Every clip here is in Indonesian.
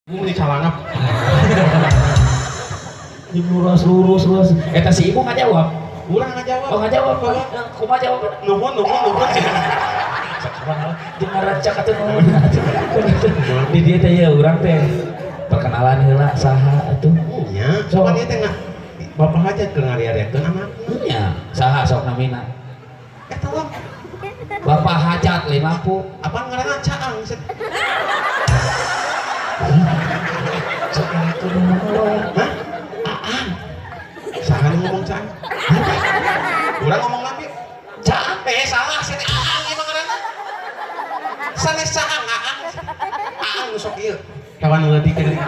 Mau dicalangap. lurus. Eta si ibu nggak jawab. Urang ngajawab. Oh nggak jawab. Kumaha jawab? Nuhun. Jangan racak atuh nuhun. Di dia teh ya urang teh perkenalan heula saha atuh. Nya, cuman ieu teh bapak hajat ke ngariarekeun anak. Nya, saha sok namina? Eta lah. Bapak hajat 50. Apa ngaranna caang? Sok atuh ngomong. Hah? Aang. Saha nu ngomong caang? Urang ngomong nabi. Caang salah sih aang ieu ngaranna. Sanes caang aang. Aang nu sok ieu. Kawan nu leutik teh.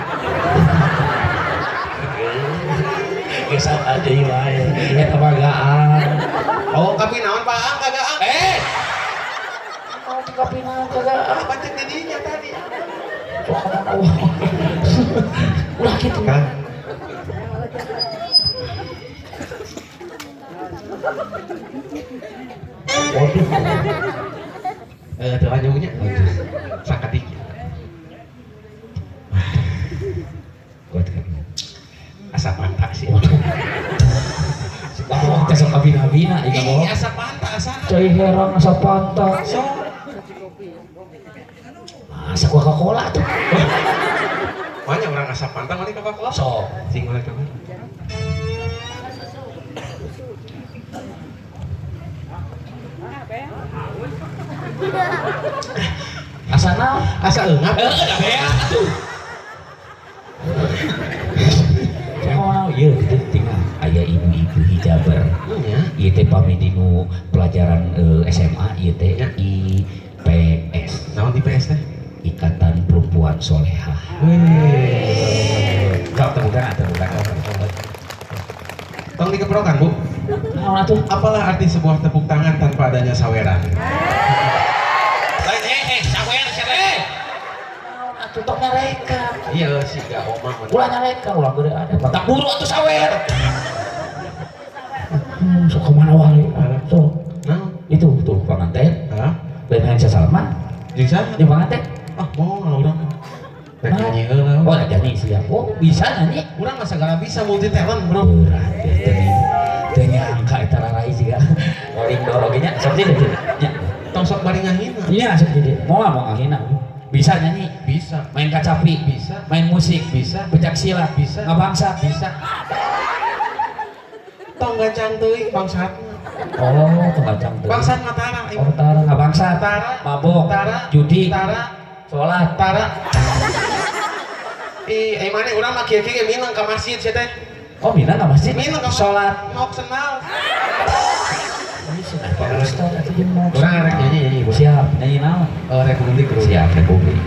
Geus aja ieu wae. Eta mah gaan. Oh, tapi naon Pak Aang kagaang? Mau dikapinaan kagak. Apa cek di dinya tadi? Ulah gitu Kan. Waduh. Teu aja sakatik. Kuat kan. Asa pantak sih. Oh, tesok kabina-bina ieu mah. Ih, asa pantak asa. Cai heran asa pantak. So, Asa Coca-Cola tuh. banyak orang asa pantak mani Coca-Cola. Sok. Sing oleh kamu. Asa naon? Asa eungap. Da bea atuh. Oh, ieu kitu tinggal aya ibu-ibu hijaber. Nya. Ieu teh pami dinu pelajaran SMA ieu teh IPS. Naon di PS teh? Ikatan Perempuan Solehah. Kau temukan. Tong dikeprokan, Bu. Naon atuh? Apalah arti sebuah tepuk tangan tanpa adanya saweran? Sawer sere. Naon atuh tok ngareka. Iya, sih gak omong. Ulah ngareka ulah geure ada. Matak buru atuh sawer. Sok kemana wae? Sok. Naon? Itu tuh panganten. Hah? Lain hayang sasalaman. Jeung sana? Jeung panganten. Ah, mau lah urang. Rek nyanyi heula. Oh, ada nyanyi siap. Oh, bisa nyanyi. Urang mah segala bisa multi talent, Bro. Berat ya, teu nyangka eta rarai siga. Paling doroginya seperti itu. Nya. Tong sok bari ngahina. Iya, seperti itu. Mau ngahina. Bisa nyanyi, Bisa. main kacapi, Bisa. main musik, Bisa. pencak silat, Bisa. ngabangsa, Bisa. Tong gancang teuing bangsat. Oh, pengacang tuh. Bangsat Matara. Oh, tara ngabangsa, Tara. mabok, Tara. judi, Tara. sholat. Tara. Mana urang mah kieu-kieu minang ka masjid sia teh. Oh, mina nggak masjid? Minang ka Sholat. Ngok senal. Ini sudah Pak Ustaz atau jeung mau. Urang rek nyanyi, Bu. Siap, nyanyi naon? Republik Bro. Siap, Republik.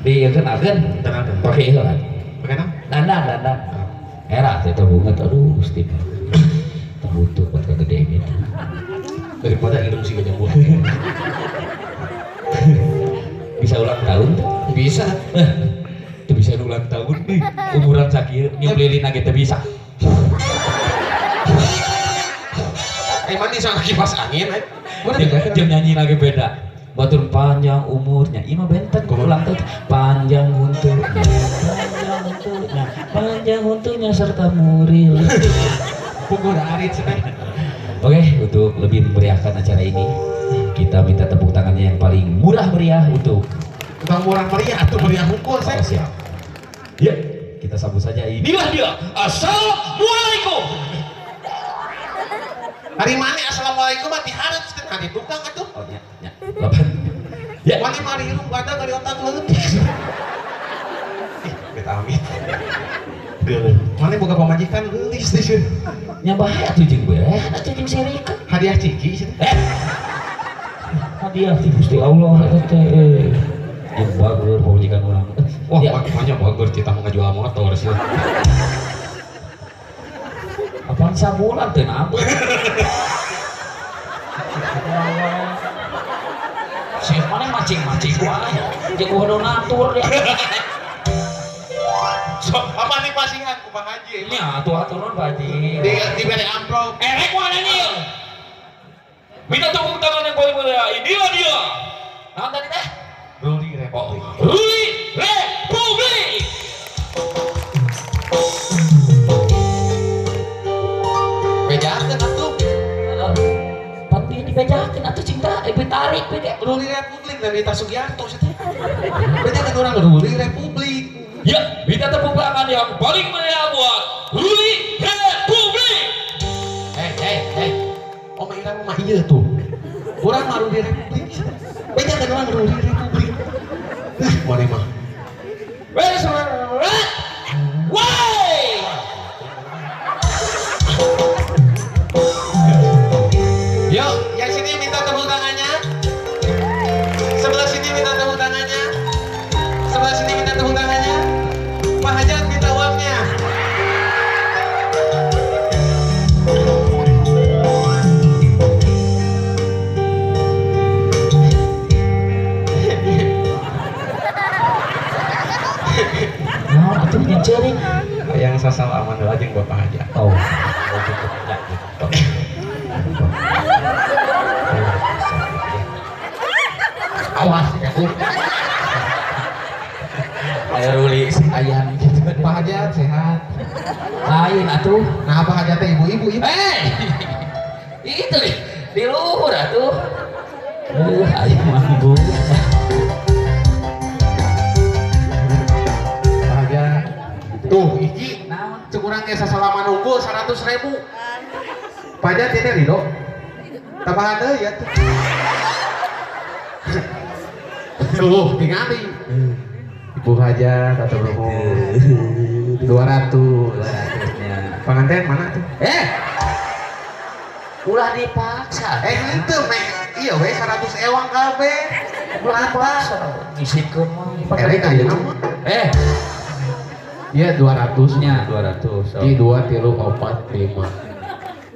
Dieukeun Tenang. pakai ieu kan. Pakai naon? Dandan. Era teh bunget aduh Gusti. Terbutuh buat kegede gitu. Daripada hidung si nyambut. Bisa ulang tahun tuh? Bisa. Tuh bisa ulang tahun nih. Umuran sakieu nyum lilin ge teu bisa. Mana sang kipas angin aya. Jeung nyanyi lagi beda. Batur panjang umurnya, ieu mah benten ulang tahun. Panjang untuknya serta muril. Pukul arit cenah. Oke, untuk lebih memeriahkan acara ini, kita minta tepuk tangannya yang paling murah meriah untuk Tukang murah meriah atuh meriah hukum Oh, saya. siap. Ya, kita sambut saja. Inilah dia. Assalamualaikum. Hari mana assalamualaikum mati hareup cenah di tukang atuh. Oh, nya. Lapan. Ya. Mana mari hirup badan dari otak leutik. Beta amit. Geuleuh. Mana boga pamajikan geulis teh sieun. Nya bahaya atuh jeung beeh, atuh jeung sirika. Hadiah ciki sih. Hadiah ti Gusti Allah eta teh. Jeung bager pamajikan urang. Wah, Ya. banyak bagus kita mau ngajual motor sih. Apaan sabulan teh nabeu. Si mana macing-macing wae. Jeung donatur dia. So, apa nih pasingan ku Pak Haji? Nya atuh aturan Pak Haji. Diberi amplop. Erek mana nih? Minta tepuk tangan yang paling meriah. Inilah dia. Nah tadi teh? Ruli Republik. Ruli Republik. Rita Sugiarto sih. Banyak kan orang Ruli Republik. Ya, minta tepuk tangan yang paling meriah buat Ruli Republik. Oh Ira mah iya tuh. Orang mah Ruli Republik. Banyak kan orang Ruli Republik. Mana mah? Wes, woi. Yuk, yang sini minta tepuk tangannya. Sebelah sini minta tepuk tangannya. Sebelah sini minta tepuk tangannya. Pak Hajat minta uangnya. Nah, itu nyecerin. Yang sasal aman aja yang Bapak Hajat. Oh, cukup ya. Awas ya. Ayo Ruli, ayam gitu. Pak Hajat sehat. Lain atuh. Nah Pak Hajat teh ibu-ibu ibu. Itu di luhur atuh. Ayam mambu. Pak Hajat. Tuh iki Nah, cekurangnya sasalaman unggul 100.000. Pak Hajat ini Ridho. Tambahan deh ya tuh. Tuh tinggali. Ibu Hajat atau belum 200. Pengantin mana tuh? ulah dipaksa. Itu meh iya we 100 ewang kabeh. Ulah dipaksa. Ngisipkeun mah. Erek aja nama. Iya 200 Nya 200. Di 2, 3, 4, 5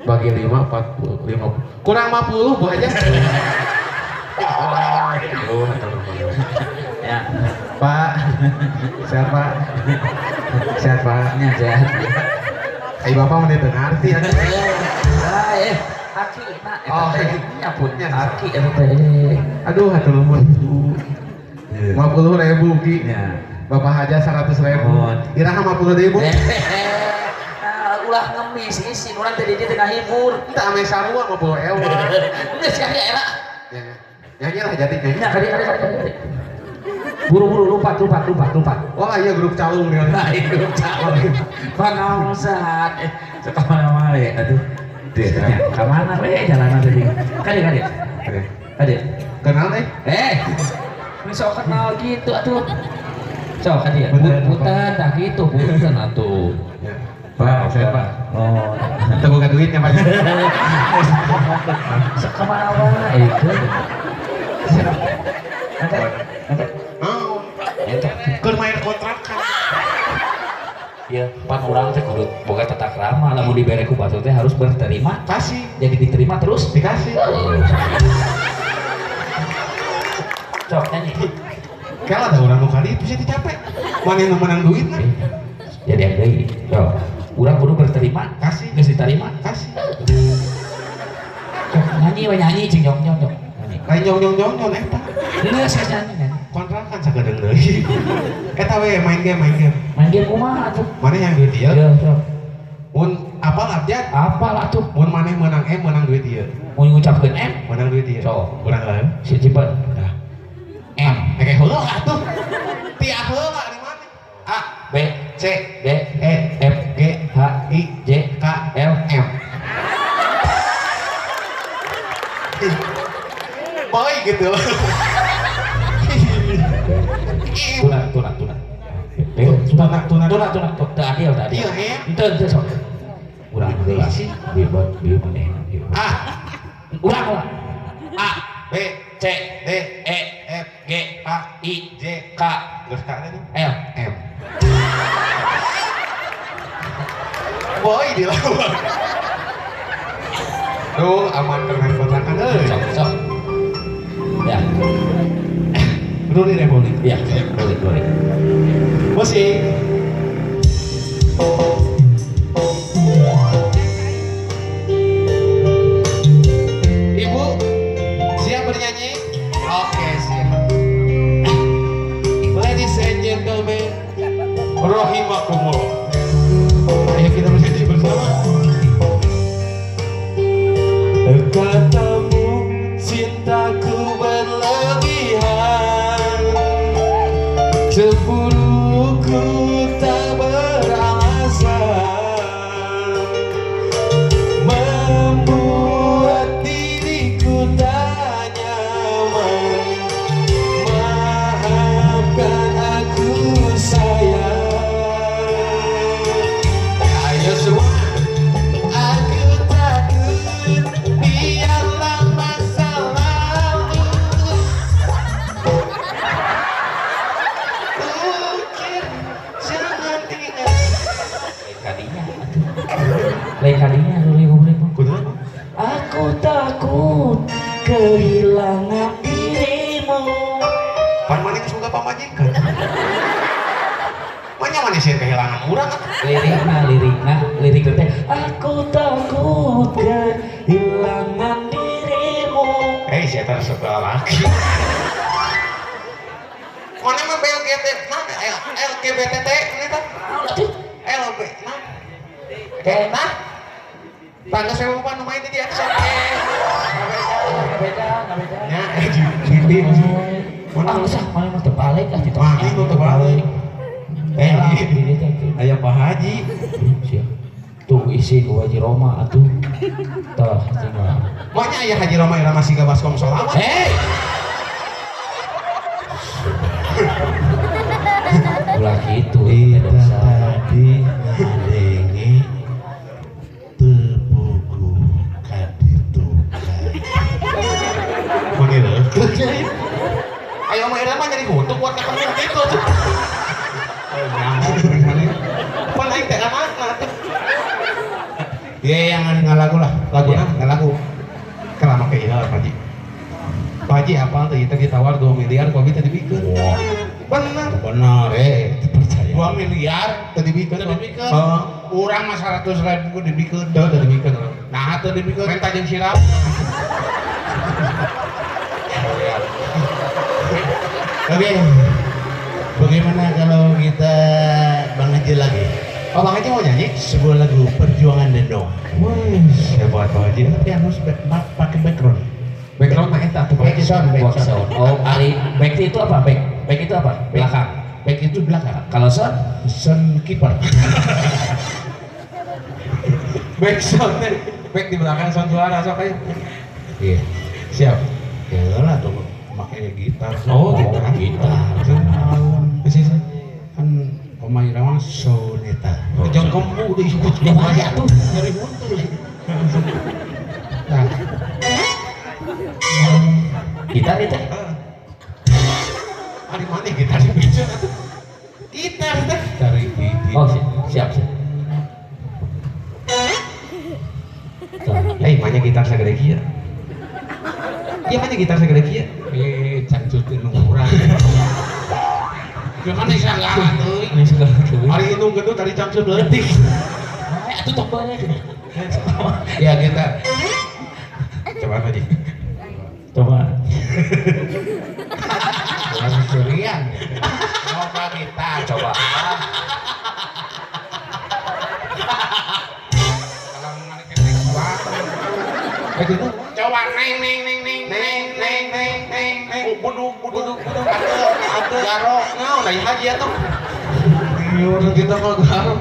bagi 5, 40, 50 kurang 50 Bu aja. Ya. Pak sehat Pak. Sehat Pak. Nya sehat. Ayo Bapak mau ngerti ya. Aki nak Oh, nya punnya aki aduh hatur nuhun 50.000 Ki. Ya. Bapak Hajat 100.000. Oh. Iraha 50.000. Ulah ngemis isin urang tadi dia tengah hibur. Entah ame sarua 50 ewa. Geus ya era. Nyanyi lah jadi nyanyi. Nya kali. Buru-buru lupa. Wah iya grup calung nih. Nah, itu calon. Pangausat. Suka mana-mana ya. Aduh. Dia kemana we jalanan tadi? Kade. Kenal deh. Ini sok kenal gitu atuh. Sok kan dia. Bener, Punten dah gitu, punten atuh. Ya. Pak, saya Pak. Oh. Kita buka duitnya Pak. Sok kemana wae itu. Nanti. Oh, Eta. keur main kontrakan. Ya, pan urang teh kudu boga tata krama, lamun dibere ku batu teh harus berterima. Kasih, Jadi diterima terus dikasih. Cok nyanyi. Kalau ada orang nu kali itu sih capek. Mana yang menang duit nah? Jadi yang deui. Cok. Urang kudu berterima, Kasih, geus diterima. kasih. Cok nyanyi we nyanyi cing nyong. Nyanyi. Lain nyong eta. Geus nyanyi. Kontrakan sakedeung deui. Eta we main game. Main game kumaha atuh? Mana yang duit ieu? Iya, cok. Mun apal abjad, Apal atuh? mun maneh menang menang duit ieu. Mau ngucapkeun M? Menang duit ieu. Sok. Urang lain. Si Cipen. Nah, M. eke heula atuh. Tiap heula di mana? A, B. C, D. E, F. G, H. I, J. K, L. M. Boy gitu. Tuna. Tuna. Teu adil. Iya, ya. Teu sok. Urang heula. Bieu maneh. A, Urang heula. A, B, C. D, E. F, G. H, I. J, K. terus K tadi L. M. Boy dilawan. Duh, aman keren kontrakan euy. Sok. Ya. Ruli Republik. Ya. Boleh. Musik. Ibu, siap bernyanyi? Oke, siap. Ladies and gentlemen, rahimakumullah. Ayo kita bernyanyi bersama. Katamu cintaku berlebihan. Seburukku tak beralasan membuat diriku tak nyaman. Maafkan aku sayang. Ayo semua. Aku takut biarlah masa lalu. Ukir jangan ingat. Lain kalinya boleh. Kudu Aku takut kehilangan dirimu. pan maning suka pamajikan. Manya manis sih kehilangan urang. Lirik teh. Aku takut kehilangan dirimu. Saya tahu sebelah lagi. Mana mah LGBT, nah LGBT ini tuh LB, nah kena. Tangga saya lupa namanya itu dia. Beda. Ya, jadi Mana usah, mana mah terbalik lah gitu. Wah, itu terbalik. Ayah Pak Haji. Tuh isi ku Haji Roma atuh. Tah, tinggal. Makanya ayah Haji Roma irama siga baskom solamat. Ulah gitu. Kita tadi ngadengi tebuku kaditukan. Begitu. Ayo mah irama jadi kutuk buat ketemu gitu. Pan aing teh anak tuh. Ya yang ngalagu lah, Laguna? ngalagu. Kelama ke ieu Pak Haji. Pak Haji apal teh kita ditawar 2 miliar kopi tadi bikin. Benar. Benar, Percaya. 2 miliar Tadi bikin. tadi bikin. Heeh. Urang mah 100.000 dibikeun. Tadi bikin. Nah, teu dibikeun. Menta jeung sirap. Oke. Bagaimana kalau kita Bang Haji lagi? Oh, Bang Haji mau nyanyi? Sebuah lagu Perjuangan Dendong. Wih, hebat Pak Haji. Tapi harus pakai background. Background mah eta tuh Pak Haji. Backsound. Oh, ari back itu apa? Back itu apa? Belakang. Back itu belakang. Kalau sound Sun kiper. Back sound teh. Back di belakang sound suara sok aja. Iya. Siap. Ya lah tuh makanya gitar. Oh, gitar. Masih Kan Oma Irawan soneta. jangan kamu udah ikut yang mana tuh? nyari buntul. Nah, Gitar itu. Hari mana kita di bisa? Gitar teh. cari bibit. Oh, siap. Mana gitar sagede kieu? Iya mana gitar sagede kieu? Cangcutin urang. Cuman nih sangaran euy. Ini segala tuh. Hari indung gendut tadi cangcut leutik. Atuh tombanya. Ya kita Coba tadi. Coba. lagu curian. Coba kita Coba. kalau menarik ketek suara. Begitu. Coba neng. Buduk. Ada garo. Naon aya haji atuh. Ieu kita mah garo.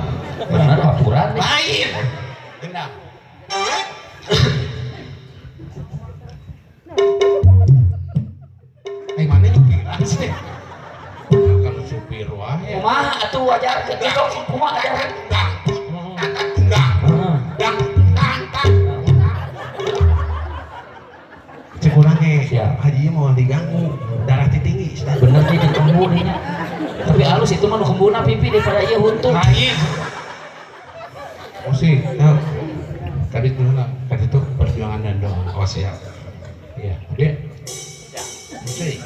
Benar aturan nih. Lain. Gendang. Mana nyupiran sih? Kalau supir wae. Kumaha atuh ajarkeun itu kumaha ajarkeun. Cekurangnya Siap. haji mau diganggu darah tinggi. Bener sih di kembun nya. Tapi halus itu mah nu kembuna pipi daripada ieu huntung. Lain. Musik. Ya. Tadi tuh lah. Tadi tuh perjuangan dan doa. Oh siap. Iya. Dia. Musik.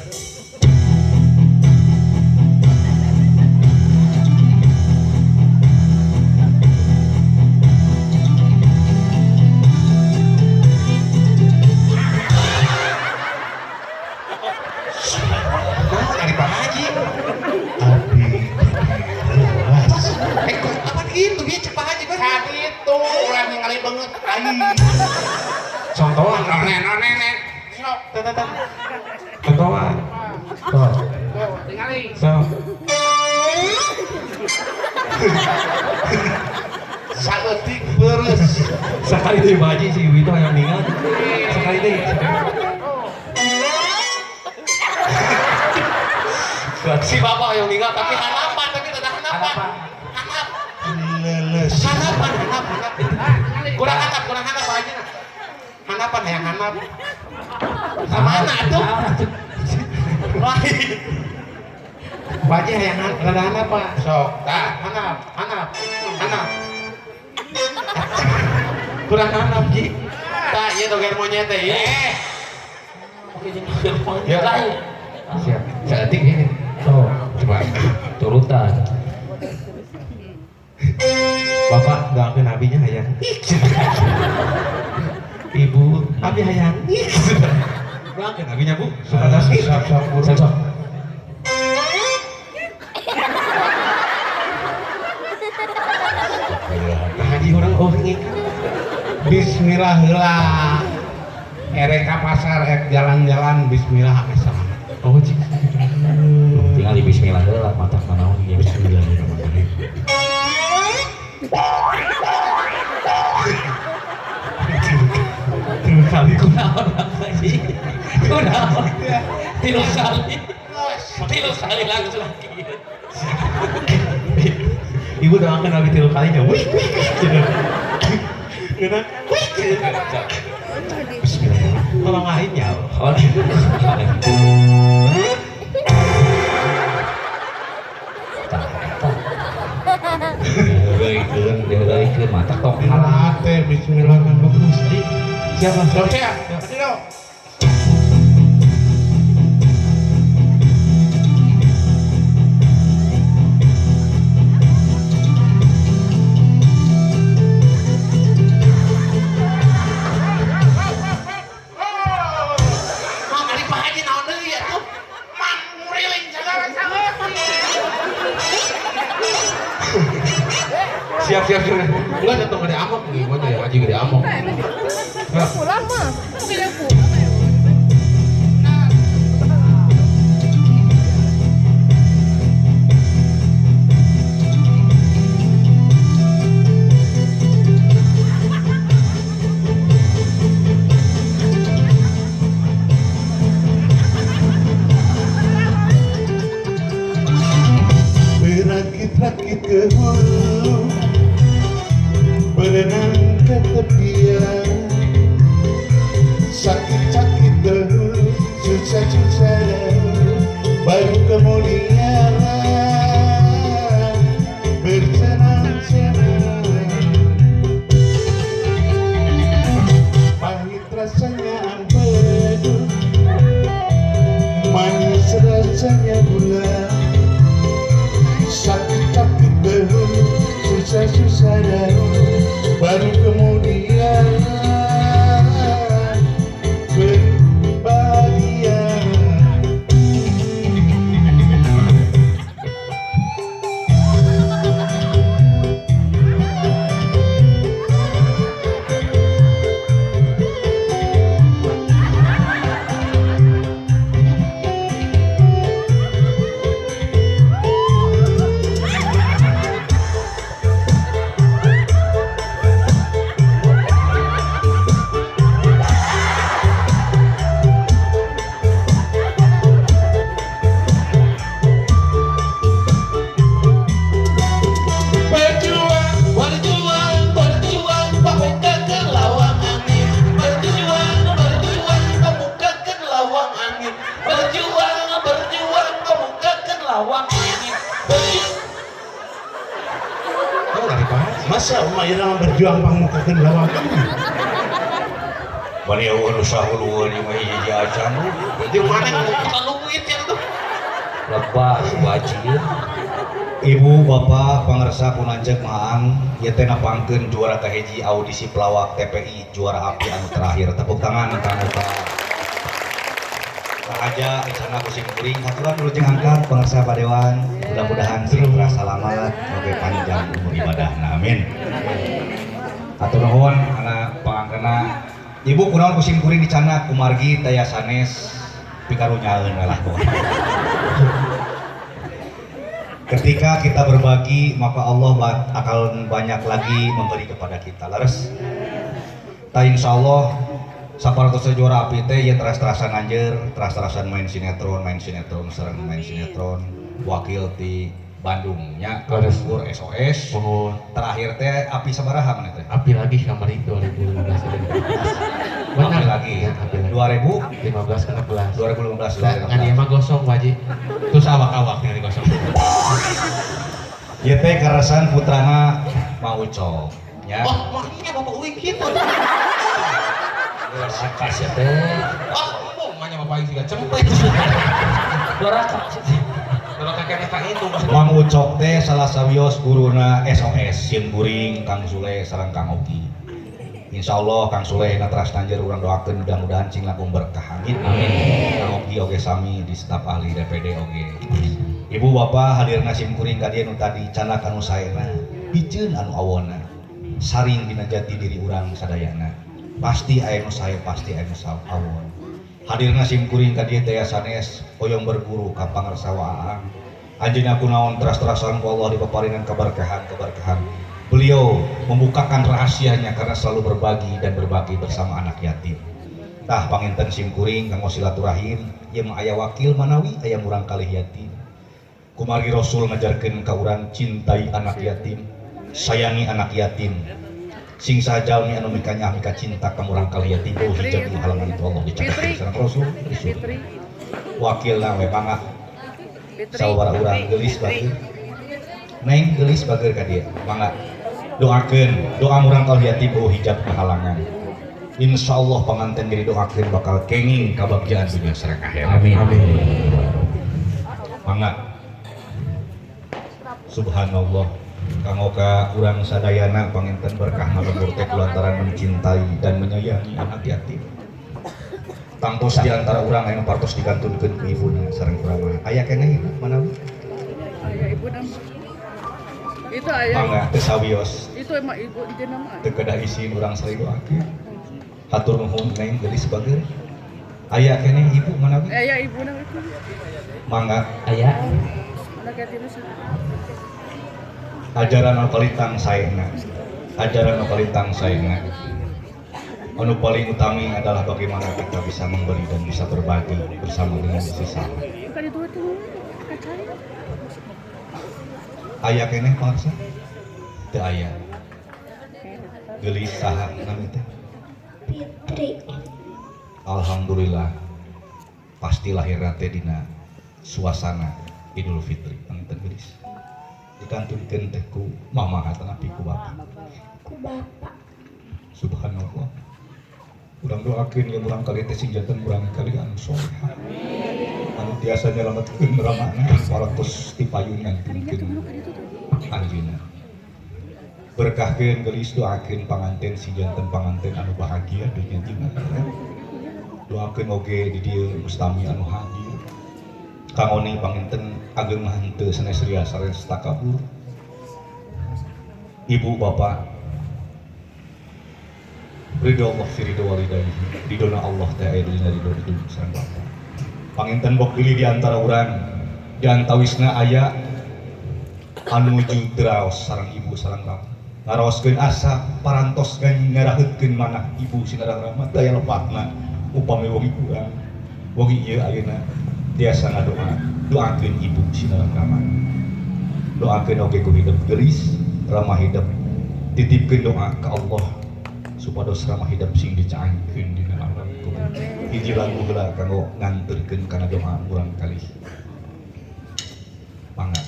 Nah, dari Pak Haji. Abi jelas. Kok apa gitu dia cek Pak Haji kan? Tadi itu ulah ningali banget. Aing. Contohan. Nonen. Sok. Contohan. Tuh. Tuh, ningali. So. letik beres. Sekali deh baji si Ibu itu yang meninggal. Sekali deh. Si bapak yang meninggal tapi hanapan tapi tidak hanapan. Hanap. Leles. Hanapan. Kurang hanap Pak Haji. Hanapan yang hanap. Kemana tuh? Lain. Pak Haji yang rada hanap Pak. Sok, dah hanap. Kurang hanap Ji. Tah, ieu doger monyet teh. Ya lain. Siap. Seetik ini. So, Coba. turutan. Bapak doakeun abinya hayang. Ibu, abi hayang. Doakeun abinya Bu. Supados Sok. Pak Haji urang ngikat. Bismillah heula. Erek ka pasar ek jalan-jalan bismillah asa. Oh, Cik. Tinggal di bismillah heula mata manaon ya bismillahirrahmanirrahim. Tilu kali Kunaon sih? Kunaon? Tilu kali langsung kieu. Ibu doakan abi tilu kalinya. Wih. Geuna. Wih. Bismillahirrahmanirrahim. Tolong lainnya. Diheureuykeun mata tok Halah teh bismillah kan bagus. Siapa? Sok ya. Ayo. Mang ari Pak Haji naon deui ya tuh? Mang muriling sagala Siap. Enggak datang gede amok gimana ya Haji gede amok. Pulang mah. Tidak Berakit-rakit ke hulu, berenang ke tepian, sakit-sakit dahulu, susah-susah dahulu, baru kemudian bersenang-senang. Pahit rasanya ampadu, manis rasanya gula. Sakit-sakit dahulu, susah-susah dahulu, baru kemudian berbahagia. Masa umat yang berjuang pangmukakeun lawan. Bani eueuh nu sahuluan ieu mah hiji acan. Di mana kan luwit ya tuh. Lebah wajib. Ibu Bapak pangarsa punanjeuk maang ieu teh napangkeun juara kahiji audisi pelawak TPI juara api anu terakhir. Tepuk tangan kanggo Raja Icana Kusim Kuring aturan dulu jeung angkat pangarsa Padewan. Mudah-mudahan sejahtera salamat oge panjang umur ibadahna. Amin. Atur nuhun anak pangangkena Ibu kunaon Kusim Kuring dicana kumargi daya sanes pikarunyaeun lah. Ketika kita berbagi, maka Allah akan banyak lagi memberi kepada kita. Laras, tak insya Allah, sapartos juara api teh ya teras-terasan anjir, teras-terasan main sinetron, serang main sinetron, wakil di Bandungnya, Kalesur SOS. Terakhir teh api sabaraha mana teh? Api lagi kamar itu 2015. Api lagi ya, Api lagi. 2015 Kan 2016. dia mah gosong wajib. Terus awak-awak yang digosong. Ieu teh karasan putrana Mauco nya. Oh, makanya Bapak Uing gitu. kasih teh Oh, ngomongnya Bapak Uing juga cempet. doraka Kalau kakek itu Mang Ucok teh salah sawios guruna SOS Sim Guring, Kang Sule sareng Kang Oki. Insyaallah Kang Sule na teras tanjeur urang doakeun mudah-mudahan cing langkung berkah. Amin. Kang Oki oge sami di staf ahli DPD oge. Ibu bapak hadirna Sim Guring ka dieu nu tadi canak anu saena, biceun anu awona. Saring dina jati diri urang sadayana. Pasti aya nu sae, pasti aya nu awon. Hadirna Sim Kuring ka dieu teh sanes hoyong berguru ka pangarsawa Aang. Anjeunna kunaon teras-terasan ku Allah dipaparingan keberkahan. Beliau membukakan rahasianya karena selalu berbagi bersama anak yatim. Tah panginten Sim Kuring kanggo silaturahim, ieu mah aya wakil manawi aya murang kalih yatim. Kumari Rasul ngajarkeun ka urang cintai anak yatim, sayangi anak yatim. Sing sajalmi anu mikanya mika cinta ka murang kalih yatim hijab nu halangan itu Allah dicatatkeun sareng Rasul. Wakilna we mangga sababaraha urang geulis bageur. Neng geulis bageur ka dieu. Mangga doakeun doa murang kalih yatim hijab nu halangan. Insyaallah panganten diri doakeun bakal kenging kabagjaan dunia sareng akhirat. amin Mangga subhanallah kanggo ka urang sadayana panginten berkah ngalebur teh kulantaran mencintai dan menyayangi anak yatim. Tangtos di antara urang anu partos digantunkeun ku ibuna sareng urang mah. Aya keneh manawi? Ayah ibu nama. Itu ayah. Mangga teu sawios Itu emang ibu di nama. teu kedah isin urang sari doakeun. Hatur nuhun neng geulis bageur. Aya keneh ibu manawi? Ayah ibu nama itu. Mangga aya Anak yatim itu. ajaran anu palintang saena anu paling utami adalah bagaimana kita bisa memberi dan bisa berbagi bersama dengan sesama. Bukan itu kacanya. Aya keneh parsa teu aya geulis saha nami teh Fitri. alhamdulillah pasti lahirna teh dina suasana Idul Fitri panginten geulis dikantunkeun teh ku mama atau napi ku bapa. Ku bapak. Subhanallah. Urang doakeun ya urang kali teh sing janten urang kali anu soleh. Anu tiasa nyelametkeun ramana parantos ti payung ngantunkeun anjeunna. Berkahkeun geulis doakeun panganten si janten panganten anu bahagia dunya jeung akhirat. Doakeun oge di dieu mustami anu hadir. Kangoni panginten ageng henteu sanes ria sanes takabur. Ibu bapak ridho Allah fi ridho walidayhi, ridona Allah teh aya dina ridho sareng bapak. Panginten bok deui di antara urang di antawisna aya anu nuju draos sareng ibu sareng bapak. Ngaraoskeun asa parantos ngaraheutkeun manah ibu sinarang rahmat daya lepatna upami wong urang. Wong ieu ayeuna tiasa ngadoa, doakeun ibu sinarang rahmat. Doakeun oge ku hidup geulis, ramah hidup. Titipkeun doa ka Allah supados ramah hidup sing dicaangkeun dina alam kubur. Hiji lagu heula kanggo nganturkeun kana doa urang kalih. Mangga.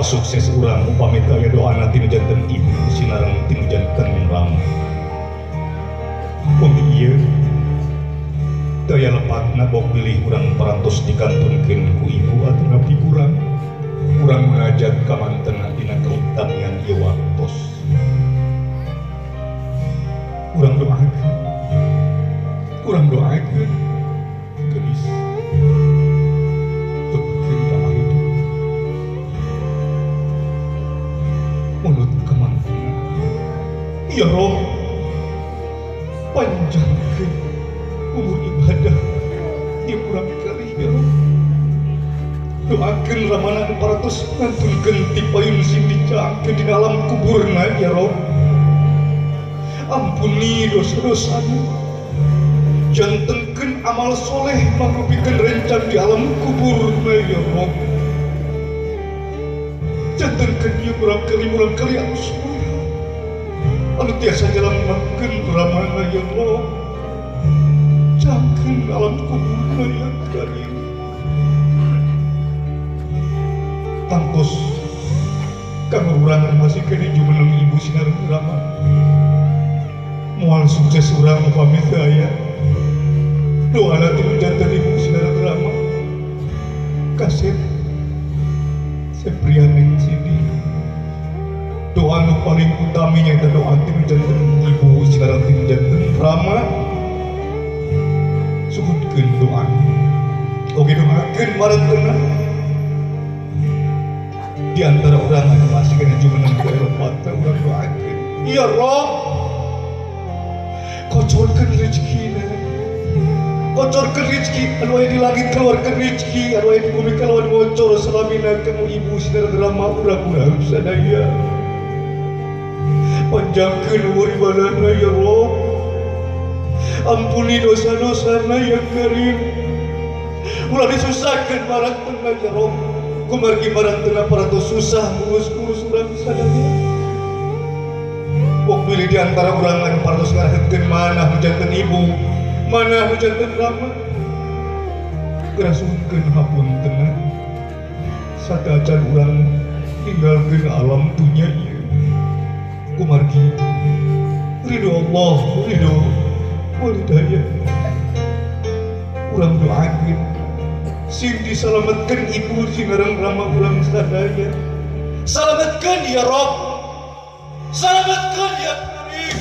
sukses urang upami daya doana tinu janten ibu sinareng tinu janten Rama. Upami ieu daya lepatna bok bilih urang parantos dikantunkeun ku ibu atuh ngabdi kurang. Urang munajat ka mantena dina kautamian ieu waktos. Urang doakeun geus tukeun ramah hidup munut ka mantena. Ya Rob, panjangkeun umur ibadah di urang kali ya Rob. Doakeun ramana anu paratos ngantunkeun ti payun sing dicaangkeun di dalam kuburna ya Rob. Ampuni dosa-dosana, jantenkeun amal soleh mangrupikeun rencan di alam kuburna ya Rob. Jantenkeun ieu urang kali anu soleh anu tiasa nyelametkeun ramana ya Rob. Jangkeun alam kuburna ya Karim. Tangtos kanggo urang masih kene jumeneng ibu sinareng Rama. Moal sukses urang upami daya doana tinu janten ibu sinareng Rama. Kasep Seprianing sini doa nu paling utami nyaeta doa tinu janten ibu sinareng tinu janten Rama. Suhutkeun doa oge doakeun marentena di antara urang anu masih kena jumeneng ku Eropata urang doakeun. Ya Rob, kocorkeun rezekina, kocorkeun rezeki anu aya di langit, keluarkeun rezeki anu aya di bumi kalawan bocor salamina kanggo ibu sinareng Rama urang-urang sadaya. Panjangkeun umur ibadahna ya Rob. Ampuni dosa-dosana ya Karim. Ulah disusahkeun marantena ya Rob. Kumargi marantena parantos susah ngurus-ngurus urang sadaya. Bok pilih di antara urang anu parantos ngarahetkeun manah janten ibu, manah janten Rama. Grasuhkeun hapuntenna sadacan urang ninggalkeun alam dunya ieu. Kumargi ridho Allah, ridho walidayah. Urang doakeun sing disalametkeun ibu sinareng Rama urang sadaya. Salametkeun ya Rob, salametkeun ya Karim.